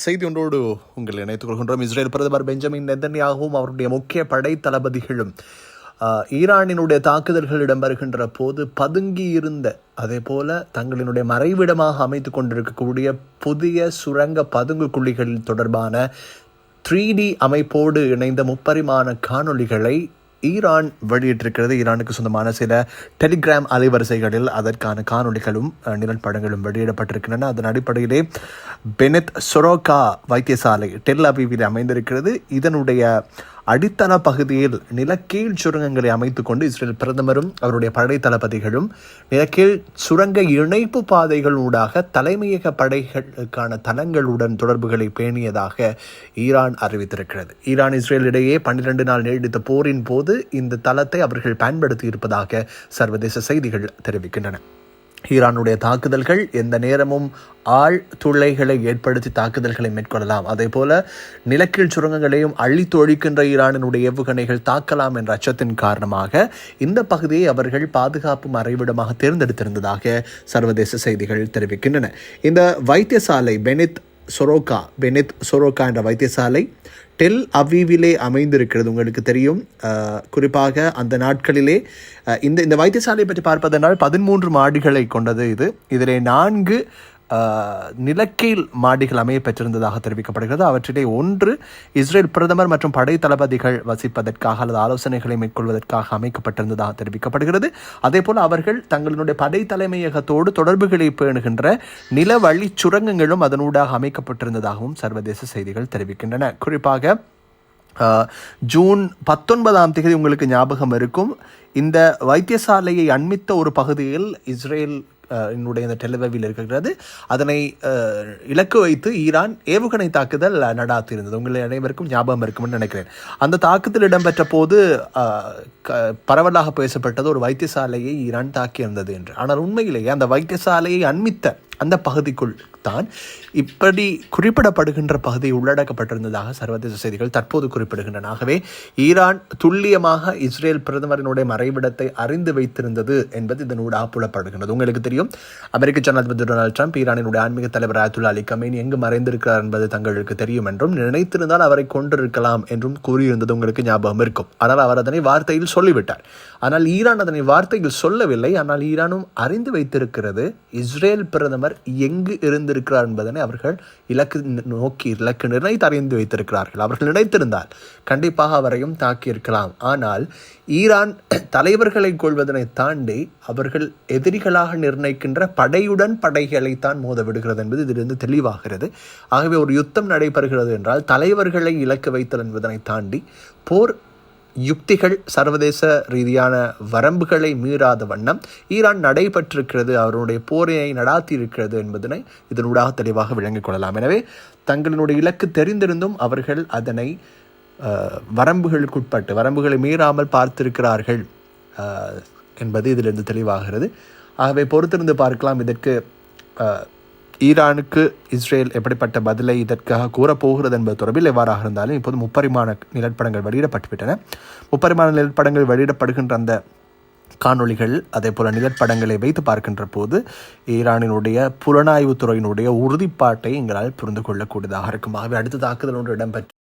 செய்தி ஒன்றோடு உங்கள் இணைத்துக் கொள்கின்றோம். இஸ்ரேல் பிரதமர் பெஞ்சமின் நெதன்யாகவும் அவருடைய முக்கிய படை தளபதிகளும் ஈரானினுடைய தாக்குதல்கள் இடம்பெறுகின்ற போது பதுங்கி இருந்த அதே போல தங்களினுடைய மறைவிடமாக அமைத்துக் கொண்டிருக்கக்கூடிய புதிய சுரங்க பதுங்கு குழிகள் தொடர்பான 3D அமைப்போடு இணைந்த முப்பரிமாண காணொளிகளை ஈரான் வெளியிட்டிருக்கிறது. ஈரானுக்கு சொந்தமான சில டெலிகிராம் அலைவரிசைகளில் அதற்கான காணொலிகளும் நிழற்படங்களும் வெளியிடப்பட்டிருக்கின்றன. அதன் அடிப்படையிலே பெனெத் சொரோகா வைத்தியசாலை டெல் அவீவில் அமைந்திருக்கிறது. இதனுடைய அடித்தள பகுதியில் நிலக்கீழ் சுரங்கங்களை அமைத்துக் கொண்டு இஸ்ரேல் பிரதமரும் அவருடைய படை தளபதிகளும் நிலக்கீழ் சுரங்க இணைப்பு பாதைகள் ஊடாக தலைமையக படைகளுக்கான தளங்களுடன் தொடர்புகளை பேணியதாக ஈரான் அறிவித்திருக்கிறது. ஈரான் இஸ்ரேல் இடையே 12 நாள் நீடித்த போரின் போது இந்த தளத்தை அவர்கள் பயன்படுத்தி இருப்பதாக சர்வதேச செய்திகள் தெரிவிக்கின்றன. ஈரானுடைய தாக்குதல்கள் எந்த நேரமும் துளைகளை ஏற்படுத்தி தாக்குதல்களை மேற்கொள்ளலாம். அதே போல நிலக்கீழ் சுரங்கங்களையும் அழித்து ஒழிக்கின்ற ஈரானினுடைய ஏவுகணைகள் தாக்கலாம் என்ற அச்சத்தின் காரணமாக இந்த பகுதியை அவர்கள் பாதுகாப்பு மறைவிடமாக தேர்ந்தெடுத்திருந்ததாக சர்வதேச செய்திகள் தெரிவிக்கின்றன. இந்த வைத்தியசாலை பெனெத் சொரோகா என்ற வைத்தியசாலை டெல் அவீவிலே அமைந்திருக்கிறது. உங்களுக்கு தெரியும், குறிப்பாக அந்த நாட்களிலே இந்த வைத்தியசாலை பற்றி பார்ப்பதனால் 13 மாடிகளை கொண்டது. இதிலே 4 நிலக்கீழ் மாடிகள் அமைய பெற்றிருந்ததாக தெரிவிக்கப்படுகிறது. அவற்றிலே 1 இஸ்ரேல் பிரதமர் மற்றும் படை தளபதிகள் வசிப்பதற்காக அல்லது ஆலோசனைகளை மேற்கொள்வதற்காக அமைக்கப்பட்டிருந்ததாக தெரிவிக்கப்படுகிறது. அதே போல் அவர்கள் தங்களுடைய படை தலைமையகத்தோடு தொடர்புகளை பேணுகின்ற நிலவழி சுரங்கங்களும் அதனூடாக அமைக்கப்பட்டிருந்ததாகவும் சர்வதேச செய்திகள் தெரிவிக்கின்றன. குறிப்பாக ஜூன் 19 உங்களுக்கு ஞாபகம் இருக்கும், இந்த வைத்தியசாலையை அண்மித்த ஒரு பகுதியில் இஸ்ரேல் இந்த டெல்அவீவில் இருக்கிறது. அதனை இலக்கு வைத்து ஈரான் ஏவுகணை தாக்குதல் நடாத்தியிருந்தது. உங்களை அனைவருக்கும் ஞாபகம் இருக்கும்னு நினைக்கிறேன். அந்த தாக்குதல் இடம்பெற்ற போது பரவலாக பேசப்பட்டது ஒரு வைத்தியசாலையை ஈரான் தாக்கியிருந்தது என்று. ஆனால் உண்மையிலேயே அந்த வைத்தியசாலையை அண்மித்த அந்த பகுதிக்குள் தான் இப்படி குறிப்பிடப்படுகின்ற பகுதி உள்ளடக்கப்பட்டிருந்ததாக சர்வதேச செய்திகள் தற்போது குறிப்பிடுகின்றன. ஆகவே ஈரான் துல்லியமாக இஸ்ரேல் பிரதமரினுடைய மறைவிடத்தை அறிந்து வைத்திருந்தது என்பது இதனூடாக புலப்படுகின்றது. உங்களுக்கு தெரியும், அமெரிக்க ஜனாதிபதி டொனால்டு ட்ரம்ப் ஈரானினுடைய ஆன்மீக தலைவர் அயத்துல்லா அலி கமேனி எங்கு மறைந்திருக்கிறார் என்பது தங்களுக்கு தெரியும் என்றும், நினைத்திருந்தால் அவரை கொண்டிருக்கலாம் என்றும் கூறியிருந்தது உங்களுக்கு ஞாபகம் இருக்கும். ஆனால் அவர் அதனை வார்த்தையில் சொல்லிவிட்டார். ஆனால் ஈரான் அதனை வார்த்தையில் சொல்லவில்லை. ஆனால் ஈரானும் அறிந்து வைத்திருக்கிறது இஸ்ரேல் பிரதமர் எங்கு இருந்திருக்கிறார் என்பதனை அவர்கள் இலக்கு நிர்ணயித்து அறிந்து வைத்திருக்கிறார்கள். அவர்கள் நினைத்திருந்தால் கண்டிப்பாக அவரையும் தாக்கியிருக்கலாம். ஆனால் ஈரான் தலைவர்களை கொள்வதனை தாண்டி அவர்கள் எதிரிகளாக நிர்ணயிக்கின்ற படையுடன் படைகளைத்தான் மோத விடுகிறது என்பது இதிலிருந்து தெளிவாகிறது. ஆகவே ஒரு யுத்தம் நடைபெறுகிறது என்றால் தலைவர்களை இலக்கு வைத்தல் என்பதனை தாண்டி போர் யுக்திகள் சர்வதேச ரீதியான வரம்புகளை மீறாத வண்ணம் ஈரான் நடைபெற்றிருக்கிறது, அவருடைய போரையை நடாத்தி இருக்கிறது என்பதனை இதனூடாக தெளிவாக விளங்கிக் கொள்ளலாம். எனவே தங்களினுடைய இலக்கு தெரிந்திருந்தும் அவர்கள் அதனை வரம்புகளை மீறாமல் பார்த்திருக்கிறார்கள் என்பது இதிலிருந்து தெளிவாகிறது. ஆகவே பொறுத்திருந்து பார்க்கலாம் இதற்கு ஈரானுக்கு இஸ்ரேல் எப்படிப்பட்ட பதிலை இதற்காக கூறப்போகிறது என்பது தொடர்பில். எவ்வாறாக இருந்தாலும் இப்போது முப்பரிமாண நிலப்படங்கள் வெளியிடப்பட்டுவிட்டன. முப்பரிமாண நிலப்படங்கள் வெளியிடப்படுகின்ற அந்த காணொளிகள் அதே போல நிலப்படங்களை வைத்து பார்க்கின்ற போது ஈரானினுடைய புலனாய்வு துறையினுடைய உறுதிப்பாட்டை எங்களால் புரிந்து கொள்ளக்கூடியதாக இருக்கும். ஆகவே அடுத்த தாக்குதல் ஒன்று இடம்பெற்று